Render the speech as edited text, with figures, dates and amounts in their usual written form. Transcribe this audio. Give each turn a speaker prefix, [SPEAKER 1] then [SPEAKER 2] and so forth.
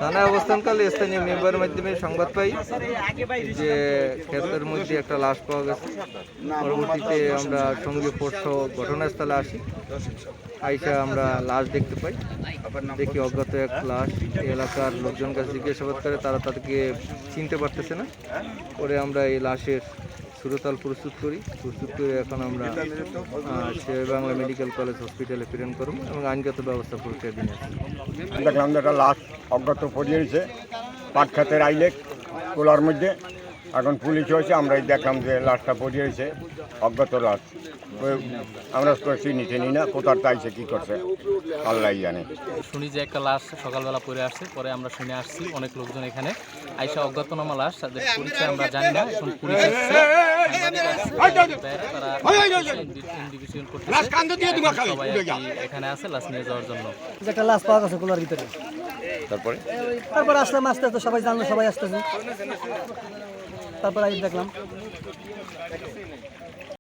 [SPEAKER 1] থানায় অবস্থানকালে স্থানীয় মেম্বারের মাধ্যমে সংবাদ পাই যে ক্ষেতের মধ্যে একটা লাশ পাওয়া গেছে। পরবর্তীতে আমরা সঙ্গে ফোর্স ঘটনাস্থলে আসি। আইসা আমরা লাশ দেখতে পাই, দেখি অজ্ঞাত এক লাশ। এলাকার লোকজন কাছে জিজ্ঞাসাবাদ করে, তারা তাদেরকে চিনতে পারতেছে না। পরে আমরা এই লাশের সুরতাল প্রস্তুত করে এখন আমরা শেরেবাংলা মেডিকেল কলেজ হসপিটালে প্রেরণ করব এবং আইনগত ব্যবস্থা প্রক্রিয়া দিন আছে।
[SPEAKER 2] দেখলাম একটা লাশ অজ্ঞাত পড়িয়েছে পাট খাতের আইলে কোলার মধ্যে। এখন পুলিশ হয়েছে, আমরাই দেখলাম যে লাশটা পড়িয়েছে, অজ্ঞাত লাশ। আমরা চিনি না কোথার চাইছে কী করছে, আল্লাহ জানে।
[SPEAKER 3] শুনি যে একটা লাশ সকালবেলা পড়ে আসছে, পরে আমরা শুনে আসছি অনেক লোকজন এখানে আইসা অজ্ঞাতনামা লাশ, তাদের পরিচয় আমরা জানি না। এখন পুলিশ এসেছে, তারা ইনভেস্টিগেশন করতেছে, সবাই এখানে আছে লাশ নিয়ে যাওয়ার জন্য।
[SPEAKER 4] একটা লাশ পাওয়া গেছে কোলার ভিতরে। তারপরে আসলাম, আস্তে আস্তে সবাই জানলো, সবাই আসতেছে। তারপর দেখলাম